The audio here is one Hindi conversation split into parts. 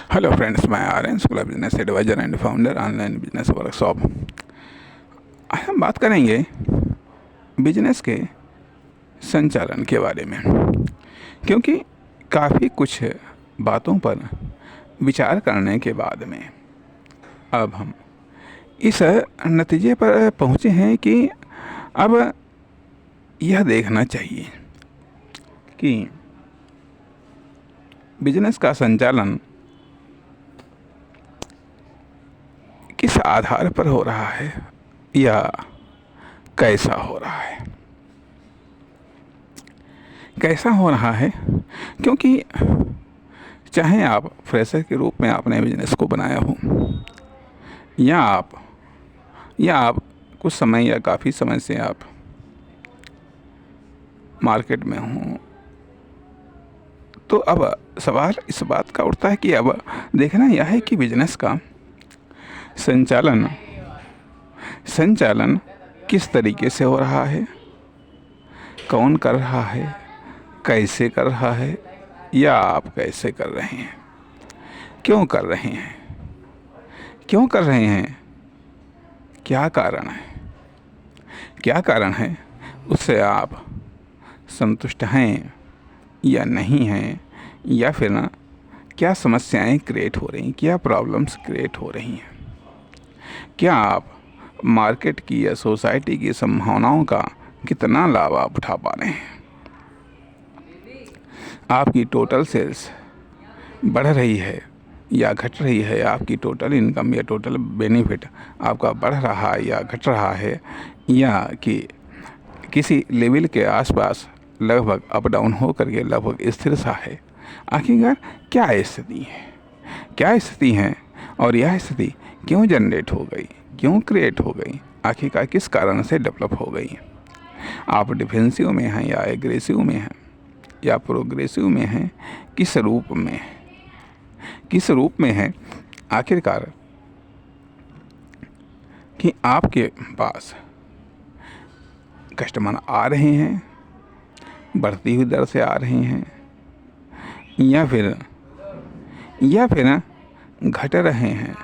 हेलो फ्रेंड्स, मैं Aryan school business advisor and founder online business workshop. आज हम बात करेंगे बिजनेस के संचालन के बारे में, क्योंकि काफ़ी कुछ बातों पर विचार करने के बाद में अब हम इस नतीजे पर पहुँचे हैं कि अब यह देखना चाहिए कि बिजनेस का संचालन किस आधार पर हो रहा है या कैसा हो रहा है। कैसा हो रहा है क्योंकि चाहे आप फ्रेशर के रूप में आपने बिजनेस को बनाया हो या आप कुछ समय या काफ़ी समय से आप मार्केट में हों, तो अब सवाल इस बात का उठता है कि अब देखना यह है कि बिजनेस का संचालन किस तरीके से हो रहा है, कौन कर रहा है, कैसे कर रहा है या आप कैसे कर रहे हैं, क्यों कर रहे हैं, क्या कारण है, उससे आप संतुष्ट हैं या नहीं हैं, या फिर ना क्या समस्याएं क्रिएट हो रही हैं, क्या प्रॉब्लम्स क्रिएट हो रही हैं, क्या आप मार्केट की या सोसाइटी की संभावनाओं का कितना लाभ आप उठा पा रहे हैं, आपकी टोटल सेल्स बढ़ रही है या घट रही है, आपकी टोटल इनकम या टोटल बेनिफिट आपका बढ़ रहा है या घट रहा है, या कि किसी लेवल के आसपास लगभग अप डाउन हो करके लगभग स्थिर सा है। आखिरकार क्या स्थिति है और यह स्थिति क्यों जनरेट हो गई, क्यों क्रिएट हो गई, आखिरकार किस कारण से डेवलप हो गई। आप डिफेंसिव में हैं या एग्रेसिव में हैं या प्रोग्रेसिव में हैं, किस रूप में है आखिरकार, कि आपके पास कस्टमर आ रहे हैं, बढ़ती हुई दर से आ रहे हैं, या फिर घट रहे हैं,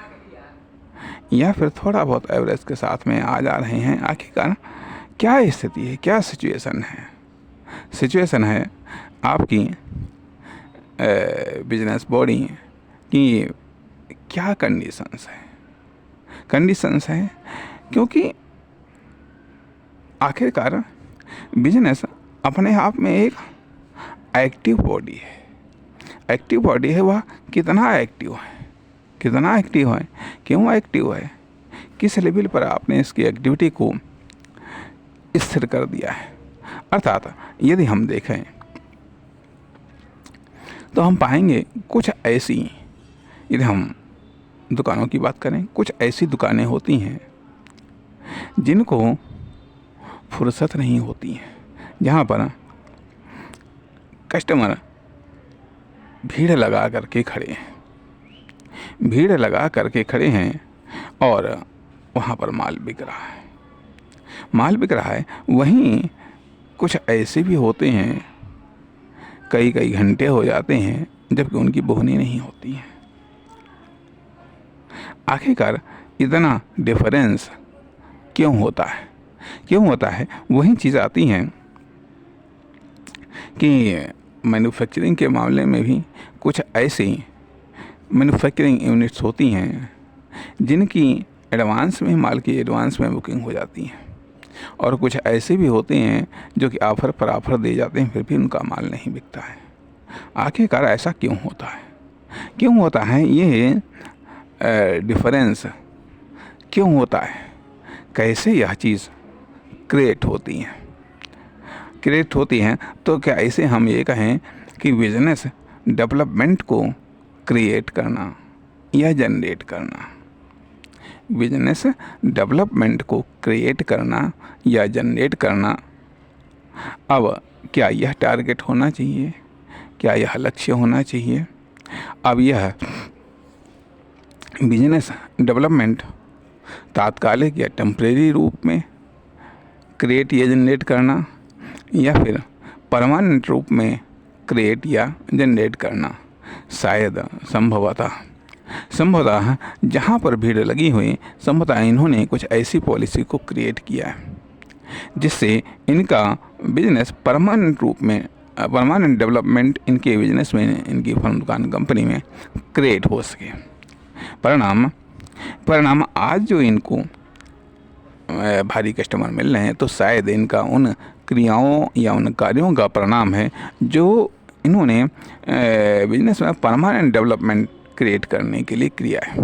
या फिर थोड़ा बहुत एवरेज के साथ में आ जा रहे हैं। आखिरकार क्या स्थिति है, क्या सिचुएशन है आपकी बिजनेस बॉडी की, क्या कंडीशंस है, क्योंकि आखिरकार बिजनेस अपने आप में एक एक्टिव बॉडी है। वह कितना एक्टिव है, क्यों एक्टिव है, किस लेवल पर आपने इसकी एक्टिविटी को स्थिर कर दिया है। अर्थात यदि हम देखें तो हम पाएंगे कुछ ऐसी, यदि हम दुकानों की बात करें, कुछ ऐसी दुकानें होती हैं जिनको फुर्सत नहीं होती है, जहाँ पर कस्टमर भीड़ लगा करके खड़े हैं और वहाँ पर माल बिक रहा है। वहीं कुछ ऐसे भी होते हैं, कई घंटे हो जाते हैं जबकि उनकी बोहनी नहीं होती है। आखिरकार इतना डिफरेंस क्यों होता है? वही चीज़ आती हैं कि मैन्युफैक्चरिंग के मामले में भी कुछ ऐसी मैन्युफैक्चरिंग यूनिट्स होती हैं जिनकी एडवांस में बुकिंग हो जाती है, और कुछ ऐसे भी होते हैं जो कि ऑफ़र पर ऑफ़र दे जाते हैं, फिर भी उनका माल नहीं बिकता है। आखिरकार ऐसा क्यों होता है? ये डिफरेंस क्यों होता है? कैसे यह चीज़ क्रिएट होती हैं? तो क्या ऐसे हम ये कहें कि बिजनेस डेवलपमेंट को क्रिएट करना या जनरेट करना, बिजनेस डेवलपमेंट को क्रिएट करना या जनरेट करना, अब क्या यह टारगेट होना चाहिए, क्या यह लक्ष्य होना चाहिए? अब यह बिजनेस डेवलपमेंट तात्कालिक या टेम्परेरी रूप में क्रिएट या जनरेट करना, या फिर परमानेंट रूप में क्रिएट या जनरेट करना, शायद संभवतः संभवतः जहाँ पर भीड़ लगी हुई, संभवतः इन्होंने कुछ ऐसी पॉलिसी को क्रिएट किया है जिससे इनका बिजनेस परमानेंट रूप में, परमानेंट डेवलपमेंट इनके बिजनेस में, इनकी फर्म दुकान कंपनी में क्रिएट हो सके। परिणाम आज जो इनको भारी कस्टमर मिल रहे हैं, तो शायद इनका उन क्रियाओं या उन कार्यों का परिणाम है जो इन्होंने बिजनेस में परमानेंट डेवलपमेंट क्रिएट करने के लिए किया है।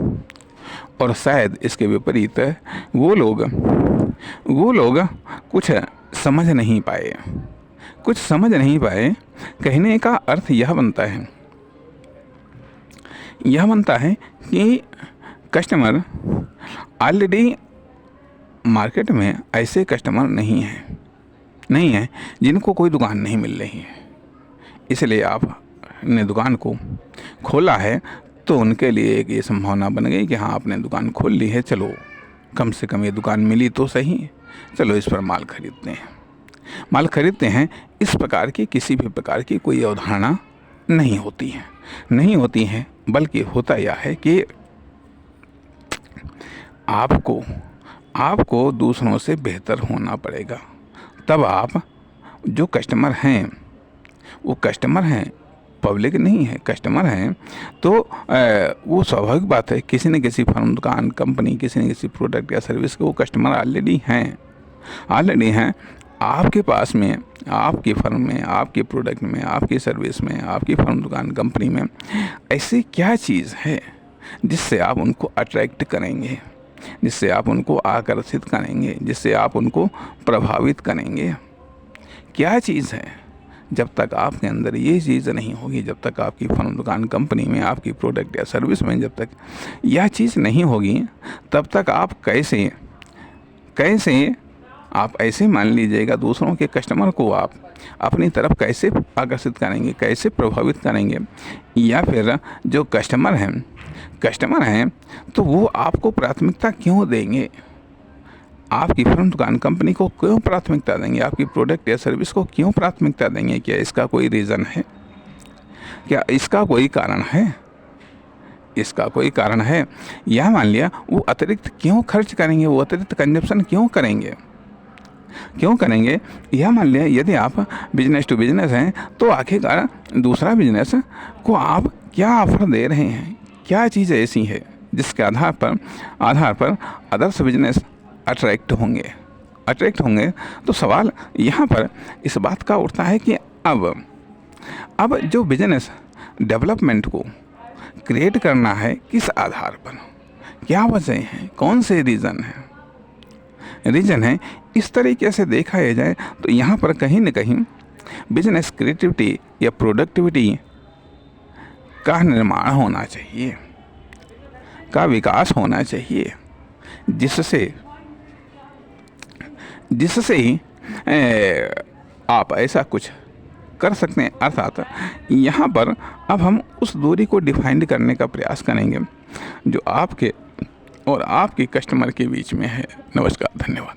और शायद इसके विपरीत वो लोग कुछ समझ नहीं पाए। कहने का अर्थ यह बनता है कि कस्टमर ऑलरेडी मार्केट में ऐसे कस्टमर नहीं है जिनको कोई दुकान नहीं मिल रही है, इसलिए आपने दुकान को खोला है। तो उनके लिए एक ये संभावना बन गई कि हाँ, आपने दुकान खोल ली है, चलो कम से कम ये दुकान मिली तो सही, चलो इस पर माल खरीदते हैं। इस प्रकार की किसी भी प्रकार की कोई अवधारणा नहीं होती है, बल्कि होता यह है कि आपको दूसरों से बेहतर होना पड़ेगा। तब आप जो कस्टमर हैं, वो कस्टमर हैं, पब्लिक नहीं है, कस्टमर हैं। तो वो स्वाभाविक बात है, किसी न किसी फर्म, दुकान, कंपनी, किसी न किसी प्रोडक्ट या सर्विस के वो कस्टमर ऑलरेडी हैं आपके पास में, आपकी फर्म में, आपके प्रोडक्ट में, आपकी सर्विस में, आपकी फर्म, दुकान, कंपनी में ऐसी क्या चीज़ है जिससे आप उनको अट्रैक्ट करेंगे, जिससे आप उनको आकर्षित करेंगे, जिससे आप उनको प्रभावित करेंगे? क्या चीज़ है? जब तक आपके अंदर ये चीज़ नहीं होगी, जब तक आपकी फर्म, दुकान, कंपनी में, आपकी प्रोडक्ट या सर्विस में जब तक यह चीज़ नहीं होगी, तब तक आप कैसे आप ऐसे मान लीजिएगा दूसरों के कस्टमर को आप अपनी तरफ कैसे आकर्षित करेंगे, कैसे प्रभावित करेंगे? या फिर जो कस्टमर हैं तो वो आपको प्राथमिकता क्यों देंगे? आपकी फर्म, दुकान, कंपनी को क्यों प्राथमिकता देंगे? आपकी प्रोडक्ट या सर्विस को क्यों प्राथमिकता देंगे? क्या इसका कोई रीज़न है? क्या इसका कोई कारण है? यह मान लिया, वो अतिरिक्त क्यों खर्च करेंगे, वो अतिरिक्त कंजप्शन क्यों करेंगे? यह मान लिया, यदि आप बिजनेस टू बिजनेस हैं तो आखिरकार दूसरा बिजनेस को आप क्या ऑफर दे रहे हैं? क्या चीज़ ऐसी है जिसके आधार पर अदर्स बिजनेस अट्रैक्ट होंगे? तो सवाल यहाँ पर इस बात का उठता है कि अब जो बिजनेस डेवलपमेंट को क्रिएट करना है, किस आधार पर, क्या वजह है, कौन से रीज़न है? इस तरीके से देखा जाए तो यहाँ पर कहीं न कहीं बिजनेस क्रिएटिविटी या प्रोडक्टिविटी का निर्माण होना चाहिए, का विकास होना चाहिए, जिससे ही आप ऐसा कुछ कर सकते हैं। अर्थात यहाँ पर अब हम उस दूरी को डिफाइन करने का प्रयास करेंगे जो आपके और आपके कस्टमर के बीच में है। नमस्कार, धन्यवाद।